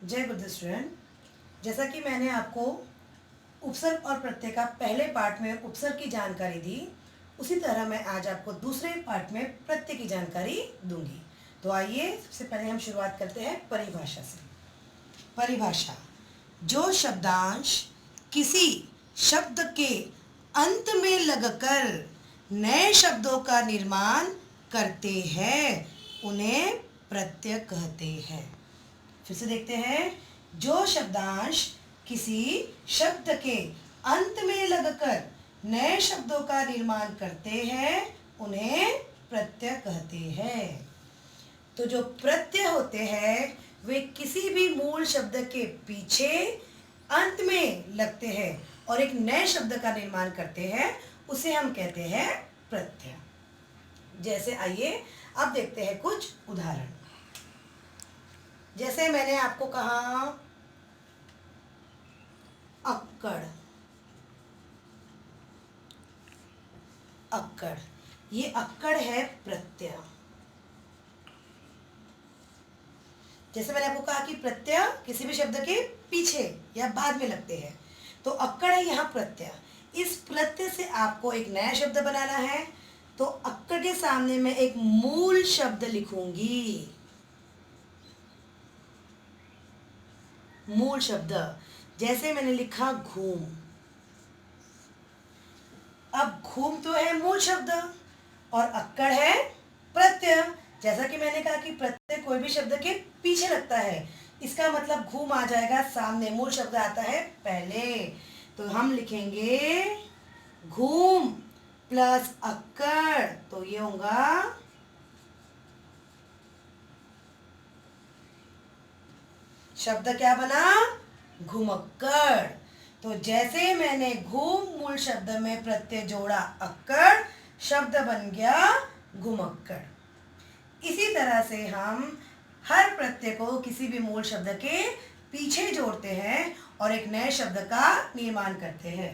जय गुरुदेव स्टूडेंट। जैसा कि मैंने आपको उपसर्ग और प्रत्यय का पहले पार्ट में उपसर्ग की जानकारी दी, उसी तरह मैं आज आपको दूसरे पार्ट में प्रत्यय की जानकारी दूंगी। तो आइए सबसे पहले हम शुरुआत करते हैं परिभाषा से। परिभाषा: जो शब्दांश किसी शब्द के अंत में लगकर नए शब्दों का निर्माण करते हैं उन्हें प्रत्यय कहते हैं। फिर से देखते हैं। जो शब्दांश किसी शब्द के अंत में लगकर नए शब्दों का निर्माण करते हैं उन्हें प्रत्यय कहते हैं। तो जो प्रत्यय होते हैं वे किसी भी मूल शब्द के पीछे अंत में लगते हैं और एक नए शब्द का निर्माण करते हैं, उसे हम कहते हैं प्रत्यय। जैसे आइए अब देखते हैं कुछ उदाहरण। जैसे मैंने आपको कहा अक्कड़, अक्कड़, ये अक्कड़ है प्रत्यय। जैसे मैंने आपको कहा कि प्रत्यय किसी भी शब्द के पीछे या बाद में लगते हैं, तो अक्कड़ है यहाँ प्रत्यय। इस प्रत्यय से आपको एक नया शब्द बनाना है, तो अक्कड़ के सामने मैं एक मूल शब्द लिखूंगी। मूल शब्द जैसे मैंने लिखा घूम। अब घूम तो है मूल शब्द और अक्कड़ है प्रत्यय। जैसा कि मैंने कहा कि प्रत्यय कोई भी शब्द के पीछे लगता है, इसका मतलब घूम आ जाएगा सामने, मूल शब्द आता है पहले। तो हम लिखेंगे घूम प्लस अक्कड़, तो ये होगा शब्द क्या बना? घुमक्कड़। तो जैसे मैंने घूम मूल शब्द में प्रत्यय जोड़ा अक्कड़, शब्द बन गया घुमक्कड़। इसी तरह से हम हर प्रत्यय को किसी भी मूल शब्द के पीछे जोड़ते हैं और एक नए शब्द का निर्माण करते हैं।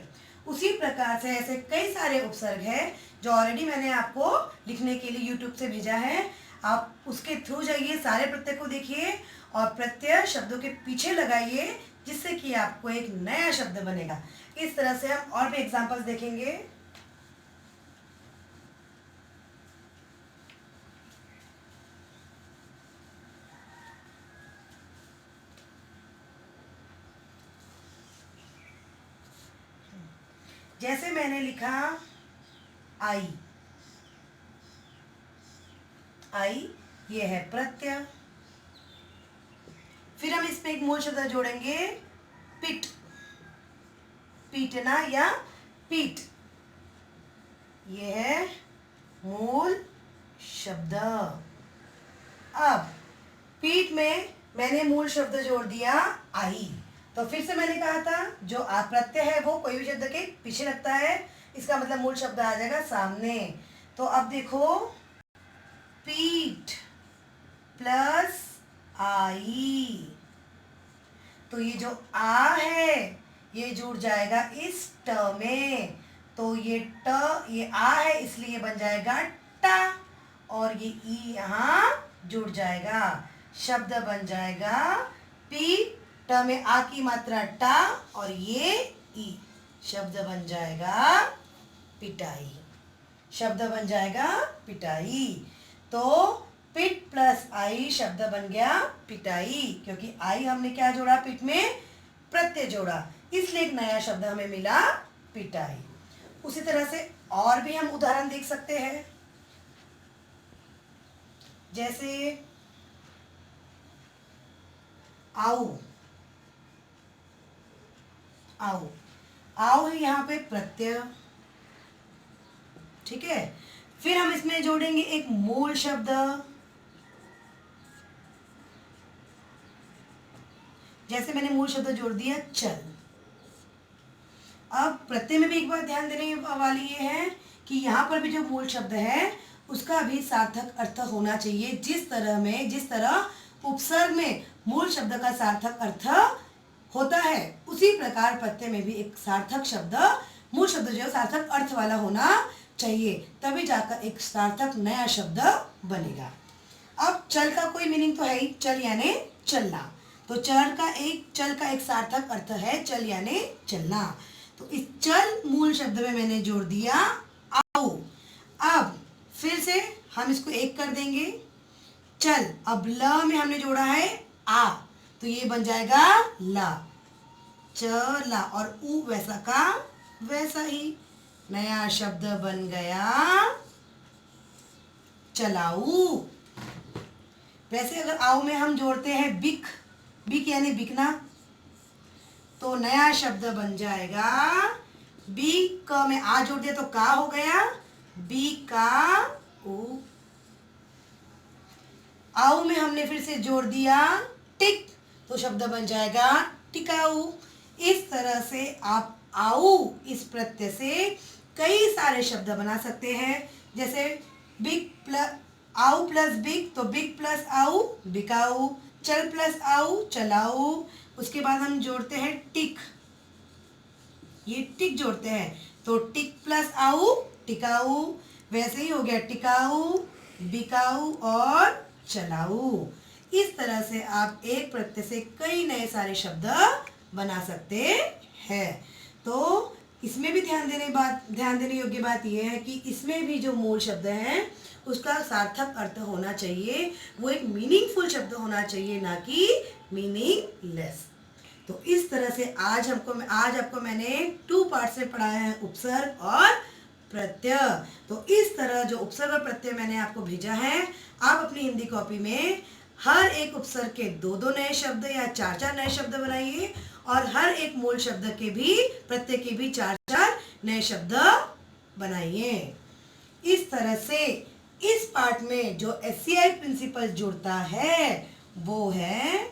उसी प्रकार से ऐसे कई सारे उपसर्ग हैं जो ऑलरेडी मैंने आपको लिखने के लिए यूट्यूब से भेजा है। आप उसके थ्रू जाइए, सारे प्रत्यय को देखिए और प्रत्यय शब्दों के पीछे लगाइए, जिससे कि आपको एक नया शब्द बनेगा। इस तरह से हम और भी एग्जाम्पल्स देखेंगे। जैसे मैंने लिखा आई, आई ये है प्रत्यय। फिर हम इसमें एक मूल शब्द जोड़ेंगे पिट, पीटना या पीट, ये है मूल शब्द। अब पीट में मैंने मूल शब्द जोड़ दिया आई। तो फिर से मैंने कहा था जो प्रत्यय है वो कोई भी शब्द के पीछे लगता है, इसका मतलब मूल शब्द आ जाएगा सामने। तो अब देखो पीठ प्लस आई, तो ये जो आ है ये जुड़ जाएगा इस ट में। तो ये ट, ये आ है इसलिए ये बन जाएगा टा, और ये ई यहाँ जुड़ जाएगा, शब्द बन जाएगा पी। ट में आ की मात्रा टा और ये ई, शब्द बन जाएगा पिटाई, शब्द बन जाएगा पिटाई। तो पिट प्लस आई शब्द बन गया पिटाई, क्योंकि आई हमने क्या जोड़ा? पिट में प्रत्यय जोड़ा, इसलिए एक नया शब्द हमें मिला पिटाई। उसी तरह से और भी हम उदाहरण देख सकते हैं। जैसे आओ, आओ, आओ है यहाँ पे प्रत्यय, ठीक है। फिर हम इसमें जोड़ेंगे एक मूल शब्द। जैसे मैंने मूल शब्द जोड़ दिया चल। अब प्रत्यय में भी एक बात ध्यान देने वाली ये है कि यहाँ पर भी जो मूल शब्द है उसका भी सार्थक अर्थ होना चाहिए। जिस तरह उपसर्ग में मूल शब्द का सार्थक अर्थ होता है, उसी प्रकार प्रत्यय में भी एक सार्थक शब्द, मूल शब्द जो है सार्थक अर्थ वाला होना चाहिए, तभी जाकर एक सार्थक नया शब्द बनेगा। अब चल का कोई मीनिंग तो है ही, चल यानी चलना। तो चल का एक सार्थक अर्थ है चल यानी चलना। तो इस चल मूल शब्द में मैंने जोड़ दिया आओ। अब फिर से हम इसको एक कर देंगे। चल, अब ल में हमने जोड़ा है आ, तो ये बन जाएगा ला। चला, और ऊ वैसा का वैसा ही नया शब्द बन गया चलाऊ। वैसे अगर आओ में हम जोड़ते हैं बिक, बिक यानी बिकना, तो नया शब्द बन जाएगा बी। क में आ जोड़ दिया तो का हो गया बी का ऊ। आओ में हमने फिर से जोड़ दिया टिक, तो शब्द बन जाएगा टिकाऊ। इस तरह से आप आओ इस प्रत्यय से कई सारे शब्द बना सकते हैं। जैसे बिग प्लस आओ प्लस बिग, तो बिग प्लस आओ बिकाऊ। चल प्लस आओ चलाऊ। उसके बाद हम जोड़ते हैं टिक, ये टिक जोड़ते हैं तो टिक प्लस आओ टिकाऊ। वैसे ही हो गया टिकाऊ, बिकाऊ और चलाऊ। इस तरह से आप एक प्रत्यय से कई नए सारे शब्द बना सकते हैं। तो इसमें भी ध्यान देने योग्य बात यह है कि इसमें भी जो मूल शब्द है उसका सार्थक अर्थ होना चाहिए, वो एक मीनिंगफुल शब्द होना चाहिए, ना कि मीनिंगलेस। तो इस तरह से आज आपको मैंने 2 पार्ट्स में पढ़ाया है, उपसर्ग और प्रत्यय। तो इस तरह जो उपसर्ग और प्रत्यय मैंने आपको भेजा है, आप अपनी हिंदी कॉपी में हर एक उपसर्ग के 2-2 नए शब्द या 4-4 नए शब्द बनाइए, और हर एक मूल शब्द के भी प्रत्यय के भी 4-4 नए शब्द बनाइए। इस तरह से इस पार्ट में जो SCI प्रिंसिपल जुड़ता है वो है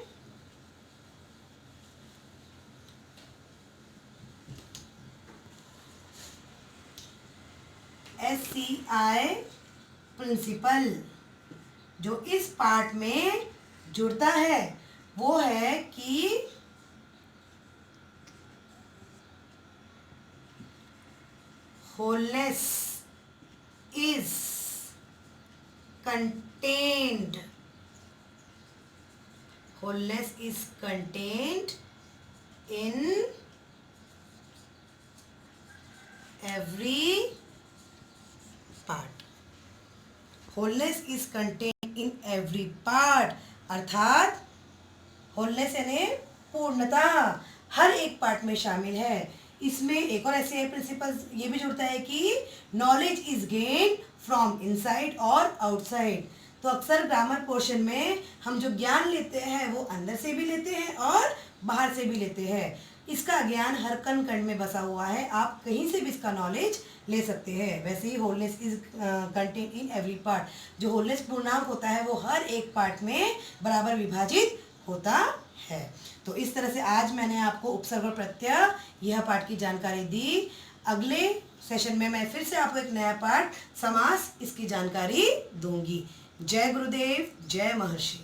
SCI प्रिंसिपल। जो इस पार्ट में जुड़ता है वो है कि wholeness is contained in every part। wholeness is contained in every part, अर्थात wholeness यानी पूर्णता हर एक पार्ट में शामिल है। इसमें एक और ऐसे प्रिंसिपल ये भी जुड़ता है कि knowledge is gain from inside और आउटसाइड। तो अक्सर ग्रामर पोर्शन में हम जो ज्ञान लेते हैं वो अंदर से भी लेते हैं और बाहर से भी लेते हैं। इसका ज्ञान हर कण कण में बसा हुआ है, आप कहीं से भी इसका नॉलेज ले सकते हैं। वैसे ही wholeness is content in every part. जो होलनेस पूर्णांक होता है वो हर एक पार्ट में बराबर विभाजित होता है। तो इस तरह से आज मैंने आपको उपसर्ग और प्रत्यय यह पाठ की जानकारी दी। अगले सेशन में मैं फिर से आपको एक नया पाठ समास इसकी जानकारी दूंगी। जय गुरुदेव, जय महर्षि।